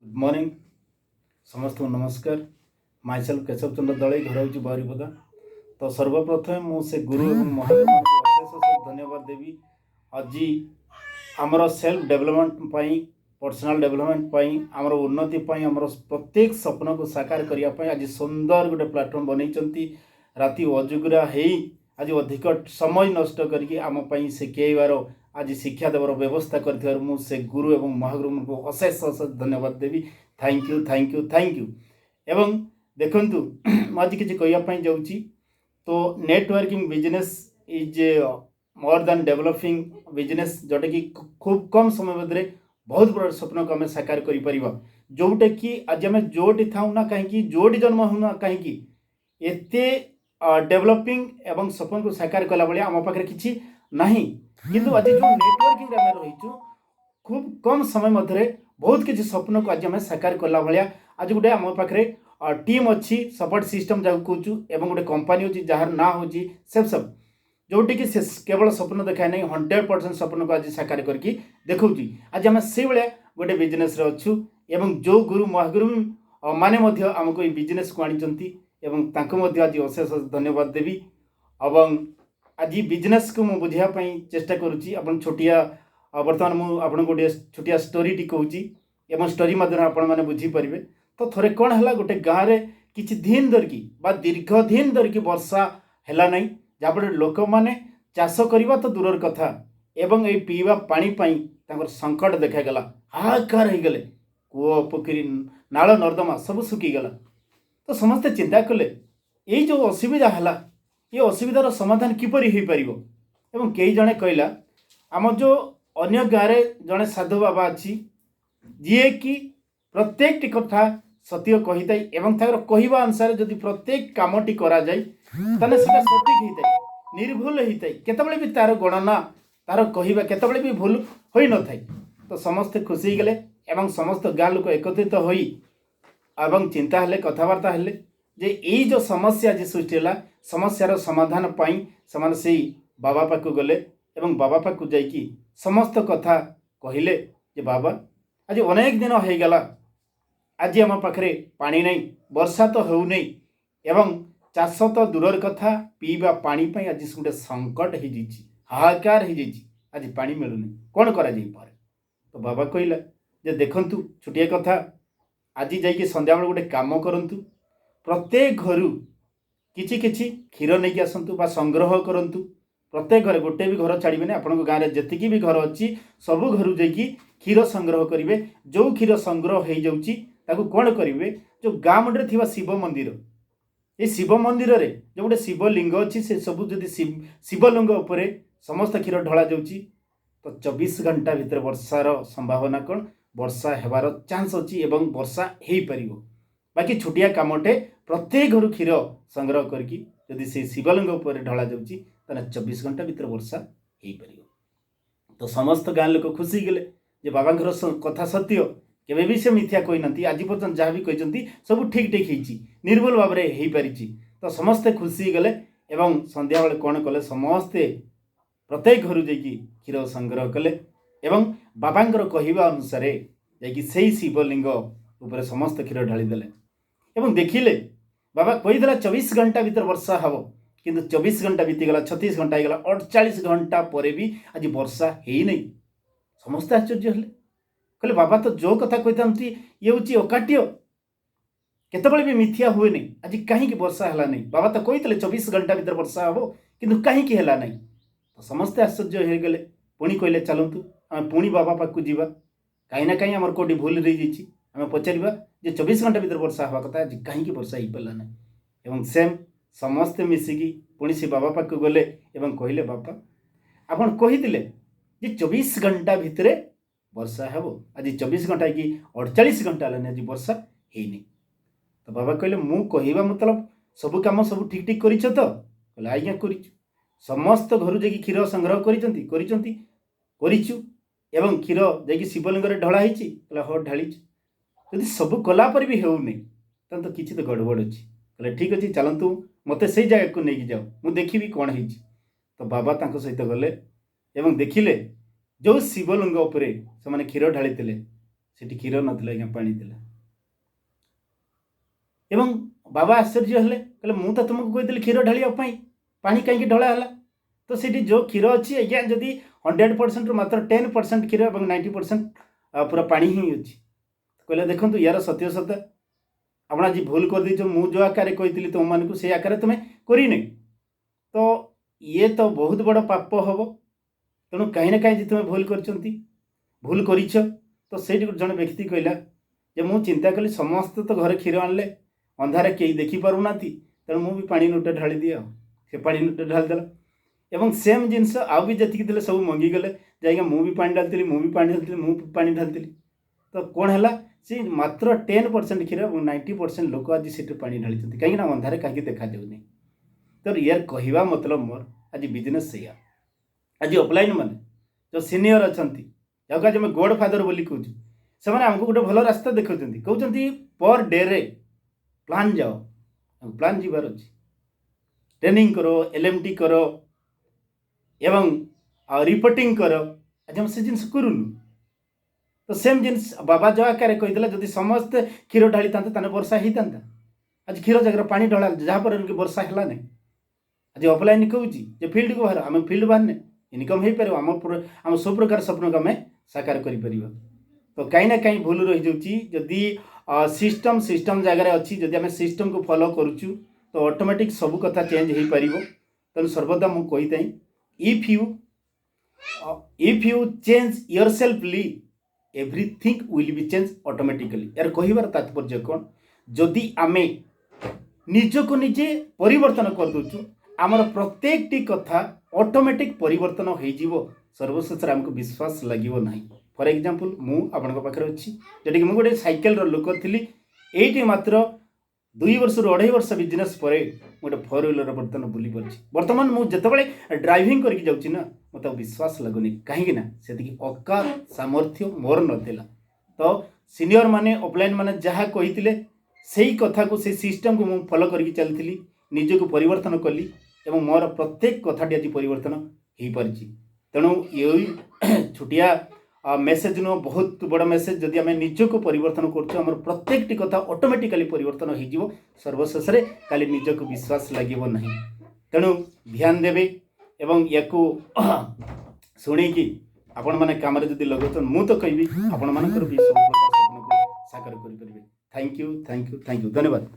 Good morning समस्त को नमस्कार। माइसेल्फ केशव चंद्र दले घर हूँ बारिपदा। तो सर्वप्रथम मुझे गुरु और महादेव को अशेष अशेष धन्यवाद देवी। आज आमर सेल्फ डेवलपमेंट पर्सनाल डेवलपमेंट आमर उन्नति आमर प्रत्येक स्वप्न को साकार करने आज सुंदर गोटे प्लाटफर्म बनई राति अजुगरा है आज अधिक समय नष्ट करके आमपाई शिखेबार आज शिक्षा देवर व्यवस्था कर मुझे गुरु एवं महागुरु को अशेष अशेष धन्यवाद देवी। Thank you thank you thank you. एवं देखंतु आज किसी कहवाई जाऊँगी तो networking business is more than developing business जोटा कि खूब कम समय मध्य बहुत बड़ा स्वप्न को आम साकार कर जोटा कि आज आम जोटी था ना कहीं जोटी जन्म होना कहीं एते डेवलपिंग एवं स्वप्न को साकार कला भाई आम पाखे किसी नहीं किंतु आज जो नेटवर्किंग रही खूब कम समय मध्य बहुत किसी स्वप्न को आज आम साकार कला भाया आज गोटे आम पाखे टीम अच्छी सपोर्ट सिस्टम जहाँ कहूँ एवं गोटे कंपनी अच्छी जार ना हूँ सब जोटी कि से केवल स्वप्न देखा नहीं 100% स्वप्न को आज साकार करके देखा आज आम से भाया गोटे बिजनेस अच्छु एवं जो गुरु महागुरु माने आमको ये बिजनेस को आनी एवं तांको मध्य आज अशेष धन्यवाद देवी। एवं आज बिजनेस को मुझे बुझापी चेष्टा करुँची अपन छोटिया बर्तमान मुझे आपको गोटे छोटिया स्टोरीटी कहूँ स्टोरी मध्य आपण मैंने बुझीपारे। तो थोड़े कौन है गोटे गाँव में किसी दिन धरिकी दीर्घ दिन धरिकी वर्षा है ना जहाँफल लोक मैंने चाष करवा तो दूर कथा एवं ये पीवा पानी संकट देखागला हाहाकार हो गले कूओ पोखरी नाल नर्दमा सब सुखीगला। तो समस्ते चिंता कले ये जो असुविधा है ये असुविधार समाधान किपरि हो पार एवं कई जने कहला आम जो अन्य गाँव में जड़े साधु बाबा अच्छी जी कि प्रत्येक कथा सत्य कही थाए एवं तार कहवा अनुसार जदि प्रत्येक कामटी करा जाए ताने सेटा सठिक होता है निर्भुल होता है केतबेले भी तार गणना तार कहवा केतबेले भी भूल हो न थाए। तो समस्ते खुशी गले एवं समस्त गाँ लोक एकत्रित होई एवं चिंता हेले कथबार्ता हेले जे यही जो समस्या आज सृष्टि है समस्यार समाधान पाई समान से बाबा पाक गले एवं बाबा पाक जाइकी समस्त कथा कहले जे बाबा आज अनेक दिन हो गला आज आम पाखे पानी नहीं वर्षा तो हो नहीं एवं चाष तो दूर कथा पीवा पानी पाई आज गोटे संकट हो हाहाकार हो आज पानी मिलूनी कौन करा जाई पारे। तो बाबा कहला जे देखंतु छोटिया कथा आज जाइए संध्या बेल गोटे काम करंतु प्रत्येक घर किछि किछि क्षीर नहीं आसतु संग्रह करंतु प्रत्येक घर गोटे भी घर छाड़बे आपन गाँव में जी भी घर अच्छी सबू घर जाइए क्षीर संग्रह करेंगे जो क्षीर संग्रह हो जाऊँगी कौन करेंगे जो गाँ मंडे थी शिव मंदिर ये शिव मंदिर रे जो गोटे शिवलिंग अच्छी से सबू जदि शिवलिंग उपर समस्त क्षीर ढला जाऊँगी तो 24 घंटा भितर वर्षार संभावना कौन वर्षा हेबार चांस अच्छी एवं वर्षा हो पार। बाकी छोटिया कामटे प्रत्येक घर क्षीर संग्रह करके जदि से शिवलिंग उपर ढला जाऊँगी 24 घंटा भीतर वर्षा हो पार। तो समस्त गाँ लोक खुशी गले जे बाबा कथा सत्य केवे भी से मिथ्या कही ना आज पर्यटन जहाँ भी कहते सब ठीक ठीक होती निर्भुल भाव में हो पारी। तो समस्ते खुशी गले एवं संध्या बेले कौन कले समस्ते प्रत्येक घर जाकि क्षीर संग्रह कले एवं बाबांकर कहवा अनुसार जा शिवलिंग उपर समस्त क्षीर ढालीदे एवं देखिले बाबा कहीदेला 24 घंटा भीतर वर्षा हम किंतु 24 घंटा बीतीगला 36 घंटा होगा 48 घंटा पर भी आज वर्षा है नहीं। समस्ते आश्चर्य हेले कहले बाबा तो जो कथा कहते ये हूँ अकाट्य केतबेले भी मिथ्या हुए नहीं आज कहीं वर्षा है नहीं बाबा तो कहते 24 घंटा भीतर वर्षा हम किंतु कहीं है नहीं। तो समस्ते आश्चर्य हो गले पुणी कहले चलतु आम पुणी बाबा पाक जावा कहीं ना कहीं आम कौटी भूल रही जाइए आम पचारा जे 24 घंटा भीतर वर्षा हवा कथा आज कहीं वर्षा हो पारा ना एवं सेम समस्ते मिसिकी पुणी से बाबा पाक गले एवं कहले बाबा आपन कहीदेले जे 24 घंटा भितर वर्षा हे आज 24 घंटा कि 48 घंटा है आज वर्षा है नहीं। तो बाबा कहले मु कहवा मतलब सब कम सब ठीक ठीक कर तो कहले आज्ञा कर समस्त घर जाकि क्षीर संग्रह करिचु एवं क्षीर जाकि शिवलिंग ढला कहला हाँ ढाली जदि सब कलापर भी होनी तो किसी तो गड़बड़ अच्छी कहले ठीक अच्छे चलतु मत से जगह को लेकिन जाओ मुझे देखी कौन हो। तो बाबा तांको सहित गले एवं देखिले जो शिवलिंग उपरे से क्षीर ढाली सेठी क्षीर नथिला आज्ञा पानी थिला एवं बाबा आश्चर्य हेले कहले मु तो तुमको कही क्षीर ढालिया पानी कहीं ढला है तो सेठी जो क्षीर अच्छी आज्ञा जदि 100% मात्र 10% क्षीर और 90% पूरा पानी ही अच्छी कहले देखो यार सत्य सत्य आप आज भूल कर दी मु जो आकार कही तुम मानक से आकार तुम्हें करनी तो ये तो बहुत बड़ पाप हम तेणु कहीं ना कहीं तुम्हें भूल कर तो से जड़े व्यक्ति कहला जे मु चिंता कली समस्त तो घर क्षीर आनले अंधारे कई देखिपारूना तेणु मुझे पानी नोटे ढाली दिए से पानी नोटे ढालीदेला एवं सेम जिनस आउ भी जी सब मंगीगले जाइए मुझे पानी ढाली मुझे पानी ढाली मुझे पानी ढाली तो कौन है सी मात्र 10% क्षीर और 90% लोक आज से पानी ढाली कहीं अंधारे कहीं देखा जाऊनी तो यार कहवा मतलब मोर आज बिजनेस से आज ऑफलाइन माने जो सीनियर अच्छा जहाँ आज गॉड फादर बोली कहूँ से आमको गोटे भल रास्ता देखा कहते पर डे रे प्लान जाओ प्लान जीवार अच्छे ट्रेनिंग करो LMT करो एवं रिपोर्टिंग करो आज हम से जिन करूनु तो सेम जिन बाबा जो आकार कही जब समस्त क्षीर ढाली था वर्षा होता आज क्षीर जगह पानी ढला जहाँपर वर्षा है ना आज ऑफलाइन कहूँ फील्ड को बाहर आम फील्ड बाहरने इनकम हो पार आम सब प्रकार स्वप्न को आम साकार कर तो कहीं ना कहीं भूल रही जाऊँगी जदि सिस्टम जगार अच्छी जदि आम सिस्टम को फॉलो करुचु तो ऑटोमेटिक सब कथा चेंज हो पार तेणु सर्वदा मुझे कही इफ यू चेंज योरसेल्फली everything will be change automatically यार कहबार तात्पर्य कौन जदि आमे निजको निजे परिवर्तन कर दूचु आमर प्रत्येक टी कथा ऑटोमेटिक परिवर्तन हो सर्वशेष आमको विश्वास लगे ना फॉर एग्जांपल मु आपण पाखे अच्छी जोटि मुझे गोटे साइकेल लोक थी ये मात्र 2 वर्ष 2.5 वर्ष बिजनेस पर गोटे 4 व्हीलर बर्तमान बुली पार्टी बर्तमान मुझे ड्राइविंग करके जाऊँगी ना मत विश्वास लगुनि कहीं से औकात सामर्थ्य मोर नाला तो सीनियर माने ऑफलाइन माने जहाँ कही से कथा को से सिस्टम को मुझे फॉलो करके चलती निज को परिवर्तन कली एवं मोर प्रत्येक कथाटी आज परिवर्तन हो पारी तेणु ये छुटिया मेसेज नुह बहुत बड़ मेसेज जदि आम निज को परिवर्तन कर प्रत्येक कथा ऑटोमेटिकली परिवर्तन हो सर्वशेष खाली निज को विश्वास लगे ना तेणु ध्यान देवे एवं या शुणिकी आपण मैंने कम लगे मुझे तो कहि आपण मानकर भी सब प्रकार सपन को साकार करें। थैंक यू धन्यवाद।